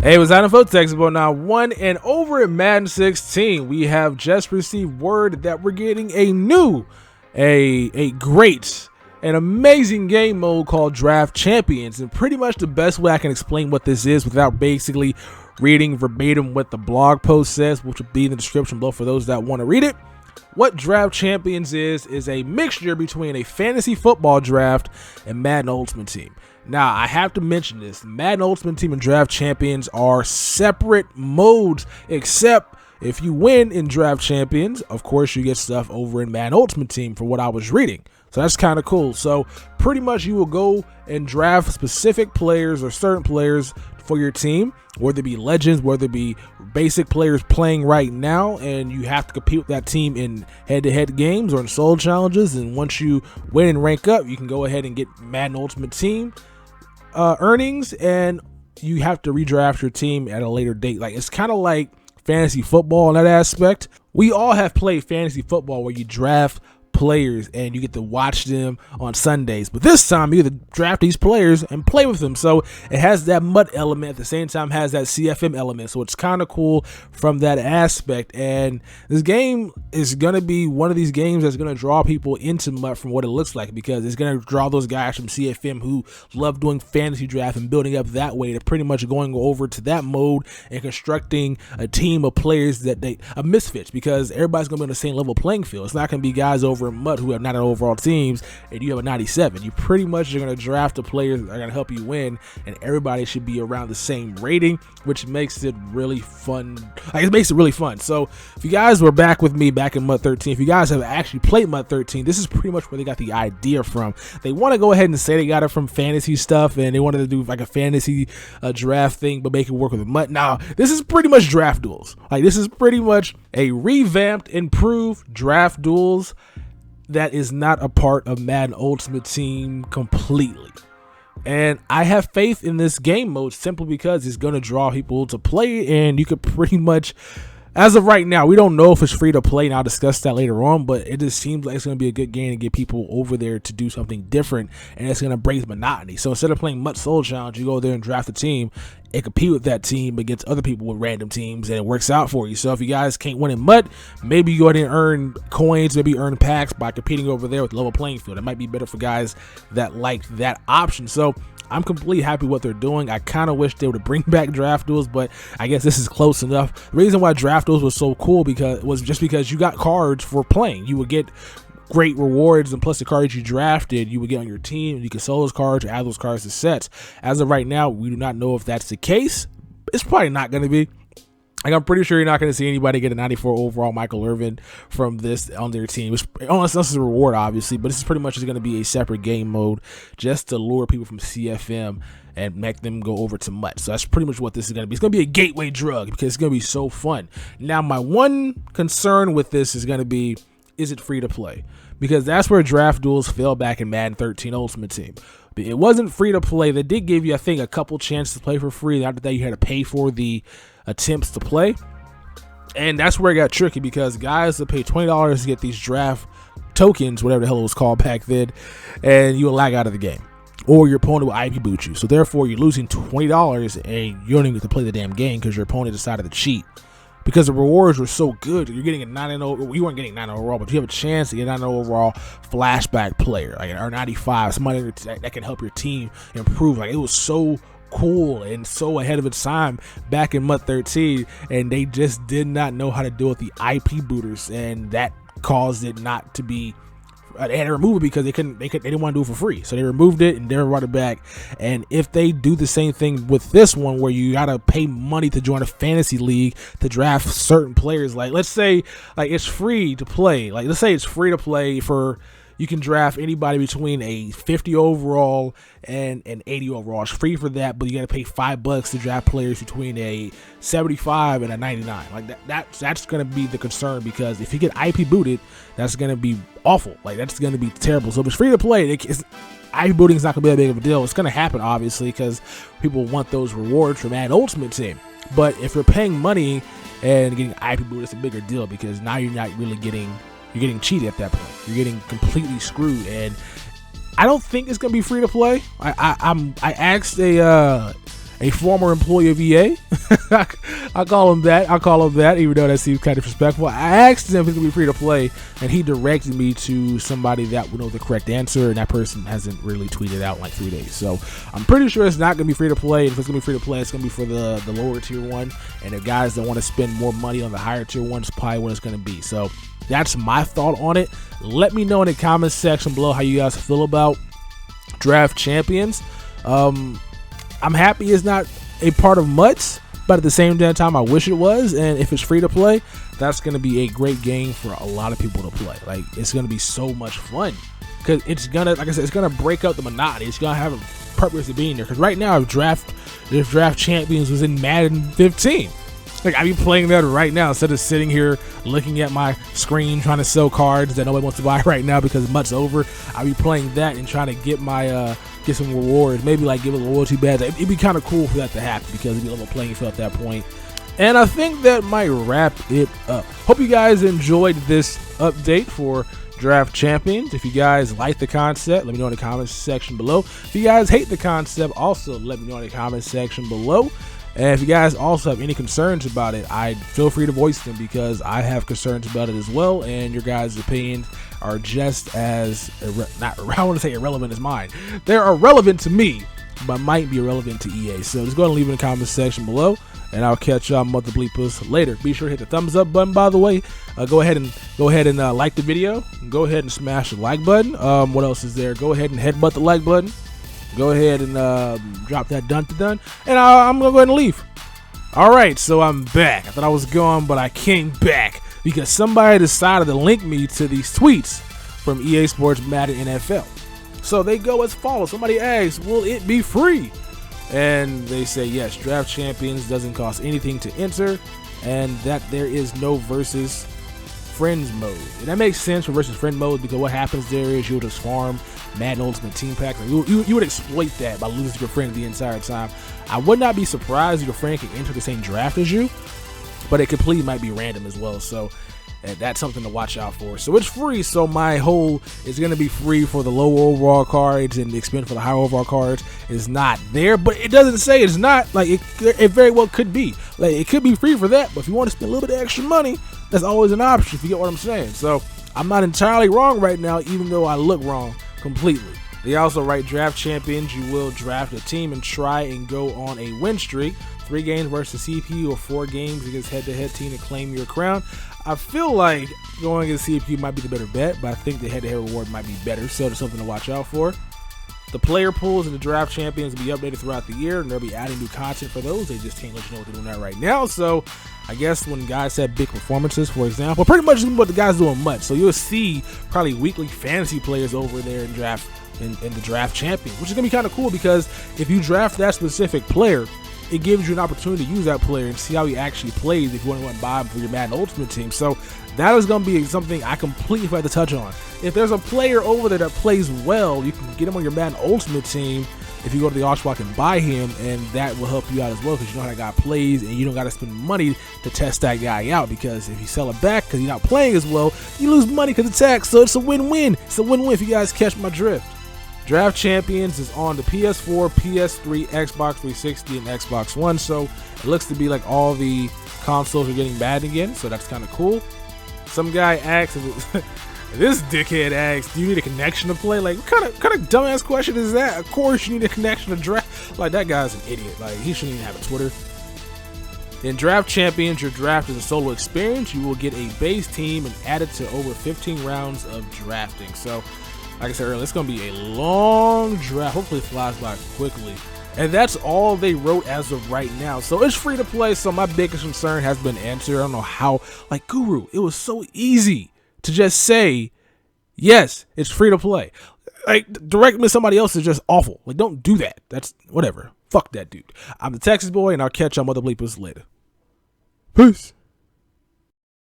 Hey, what's happening, folks? Textbook now 1 and over at Madden 16. We have just received word that we're getting a new, a great, an amazing game mode called Draft Champions. And pretty much the best way I can explain what this is without basically reading verbatim what the blog post says, which will be in the description below for those that want to read it. What Draft Champions is a mixture between a fantasy football draft and Madden Ultimate Team. Now, I have to mention this. Madden Ultimate Team and Draft Champions are separate modes, except if you win in Draft Champions, of course, you get stuff over in Madden Ultimate Team for what I was reading. So that's kind of cool. So pretty much you will go and draft specific players or certain players for your team, whether it be legends, whether it be basic players playing right now, and you have to compete with that team in head-to-head games or in solo challenges. And once you win and rank up, you can go ahead and get Madden Ultimate Team earnings, and you have to redraft your team at a later date. Like, it's kind of like fantasy football in that aspect. We all have played fantasy football where you draft players and you get to watch them on Sundays, but this time you get to draft these players and play with them. So it has that MUT element, at the same time has that CFM element, so it's kind of cool from that aspect. And this game is going to be one of these games that's going to draw people into MUT from what it looks like, because it's going to draw those guys from CFM who love doing fantasy draft and building up that way to pretty much going over to that mode and constructing a team of players that are misfits, because everybody's going to be on the same level playing field. It's not going to be guys over in MUT who have 9 overall teams and you have a 97. You pretty much are going to draft the players that are going to help you win, and everybody should be around the same rating, which makes it really fun. Like, it makes it really fun. So if you guys were back with me back in MUT 13, if you guys have actually played MUT 13, this is pretty much where they got the idea from. They want to go ahead and say they got it from fantasy stuff, and they wanted to do like a fantasy draft thing but make it work with MUT. Now this is pretty much draft duels. Like, this is pretty much a revamped, improved draft duels that is not a part of Madden Ultimate Team completely. And I have faith in this game mode simply because it's going to draw people to play, and you could pretty much, as of right now, we don't know if it's free to play, and I'll discuss that later on, but it just seems like it's going to be a good game to get people over there to do something different, and it's going to break the monotony. So instead of playing MUT Solo Challenge, you go there and draft a team and compete with that team against other people with random teams, and it works out for you. So if you guys can't win in MUT, maybe you go ahead and earn coins, maybe earn packs by competing over there with level playing field. It might be better for guys that like that option. So I'm completely happy with what they're doing. I kind of wish they would bring back draft duels, but I guess this is close enough. The reason why draft duels was so cool was just because you got cards for playing. You would get great rewards, and plus the cards you drafted you would get on your team, and you can sell those cards or add those cards to sets. As of right now, we do not know if that's the case. It's probably not going to be. Like, I'm pretty sure you're not going to see anybody get a 94 overall Michael Irvin from this on their team. Unless this is a reward, obviously, but this is pretty much going to be a separate game mode just to lure people from CFM and make them go over to MUT. So that's pretty much what this is going to be. It's going to be a gateway drug because it's going to be so fun. Now, my one concern with this is going to be, is it free to play? Because that's where draft duels fell back in Madden 13 Ultimate Team. It wasn't free to play. They did give you, I think, a couple chances to play for free. After that, you had to pay for the attempts to play. And that's where it got tricky, because guys that pay $20 to get these draft tokens, whatever the hell it was called back then, and you will lag out of the game, or your opponent will IP boot you. So therefore, you're losing $20 and you don't even get to play the damn game because your opponent decided to cheat. Because the rewards were so good, you're getting a 9-0. You weren't getting 9 overall, but you have a chance to get a 9 overall flashback player, like, or 95, somebody that can help your team improve. Like, it was so cool and so ahead of its time back in MUT 13, and they just did not know how to deal with the IP booters, and that caused it not to be. They had to remove it because they didn't want to do it for free, so they removed it and never brought it back. And if they do the same thing with this one, where you gotta pay money to join a fantasy league to draft certain players, like, let's say, like, it's free to play. Like, let's say it's free to play for, you can draft anybody between a 50 overall and an 80 overall. It's free for that, but you got to pay $5 to draft players between a 75 and a 99. Like, that's going to be the concern, because if you get IP booted, that's going to be awful. Like, that's going to be terrible. So if it's free to play, IP booting is not going to be that big of a deal. It's going to happen, obviously, because people want those rewards from Madden Ultimate Team. But if you're paying money and getting IP booted, it's a bigger deal, because now you're not really getting. You're getting cheated at that point. You're getting completely screwed, and I don't think it's gonna be free to play. I asked a former employee of EA. I call him that, even though that seems kind of disrespectful. I asked him if it's going to be free to play, and he directed me to somebody that would know the correct answer, and that person hasn't really tweeted out in like 3 days. So I'm pretty sure it's not going to be free to play. If it's going to be free to play, it's going to be for the lower tier one, and the guys that want to spend more money on the higher tier one is probably what it's going to be. So that's my thought on it. Let me know in the comments section below how you guys feel about Draft Champions. I'm happy it's not a part of MUTs, but at the same damn time, I wish it was. And if it's free to play, that's going to be a great game for a lot of people to play. Like, it's going to be so much fun because it's going to, like I said, it's going to break up the monotony. It's going to have a purpose of being there. Because right now, if Draft Champions was in Madden 15, like, I'd be playing that right now instead of sitting here looking at my screen trying to sell cards that nobody wants to buy right now because MUT's over. I'd be playing that and trying to get my get some rewards, maybe like give a loyalty badge. It'd be kind of cool for that to happen because it'd be a level playing field at that point. And I think that might wrap it up. Hope you guys enjoyed this update for Draft Champions. If you guys like the concept, let me know in the comments section below. If you guys hate the concept, also let me know in the comments section below. And if you guys also have any concerns about it, feel free to voice them because I have concerns about it as well. And your guys' opinions are just as, I want to say irrelevant as mine. They're irrelevant to me, but might be irrelevant to EA. So just go ahead and leave it in the comments section below. And I'll catch y'all mother bleepers later. Be sure to hit the thumbs up button, by the way. Go ahead and like the video. Go ahead and smash the like button. What else is there? Go ahead and headbutt the like button. Go ahead and drop that dun. And I'm going to go ahead and leave. All right, so I'm back. I thought I was gone, but I came back because somebody decided to link me to these tweets from EA Sports Madden NFL. So they go as follows. Somebody asks, will it be free? And they say, yes, Draft Champions doesn't cost anything to enter, and that there is no versus friends mode. And that makes sense for versus friend mode because what happens there is you'll just farm Madden Ultimate Team Pack. You would exploit that by losing to your friend the entire time. I would not be surprised if your friend can enter the same draft as you, but it completely might be random as well. So that's something to watch out for. So it's free. So my whole is going to be free for the low overall cards, and the expense for the high overall cards is not there. But it doesn't say it's not. Like it very well could be. Like it could be free for that. But if you want to spend a little bit of extra money, that's always an option. If you get what I'm saying. So I'm not entirely wrong right now, even though I look wrong completely. They also write Draft Champions. You will draft a team and try and go on a win streak. 3 games versus CPU or 4 games against head-to-head team to claim your crown. I feel like going against CPU might be the better bet, but I think the head-to-head reward might be better, so there's something to watch out for. The player pools and the Draft Champions will be updated throughout the year, and they'll be adding new content for those. They just can't let you know what they're doing that right now. So I guess when guys have big performances, for example, pretty much what the guys do in MUT. So you'll see probably weekly fantasy players over there in the Draft Champions, which is going to be kind of cool because if you draft that specific player, it gives you an opportunity to use that player and see how he actually plays if you want to buy him for your Madden Ultimate team. So that is going to be something I completely forgot to touch on. If there's a player over there that plays well, you can get him on your Madden Ultimate team if you go to the auction block and buy him, and that will help you out as well because you know how that guy plays and you don't got to spend money to test that guy out, because if you sell it back because you're not playing as well, you lose money because it's tax. So it's a win-win. It's a win-win if you guys catch my drift. Draft Champions is on the PS4, PS3, Xbox 360, and Xbox One, so it looks to be like all the consoles are getting bad again, so that's kind of cool. Some guy asks, this dickhead asks, do you need a connection to play? Like, what kind of dumbass question is that? Of course you need a connection to draft. Like, that guy's an idiot. Like, he shouldn't even have a Twitter. In Draft Champions, your draft is a solo experience. You will get a base team and add it to over 15 rounds of drafting. So, like I said earlier, it's going to be a long draft. Hopefully it flies by quickly. And that's all they wrote as of right now. So it's free to play. So my biggest concern has been answered. I don't know how. Like, Guru, it was so easy to just say, yes, it's free to play. Like, directing to somebody else is just awful. Like, don't do that. That's whatever. Fuck that dude. I'm the Texas boy, and I'll catch y'all mother bleepers later. Peace.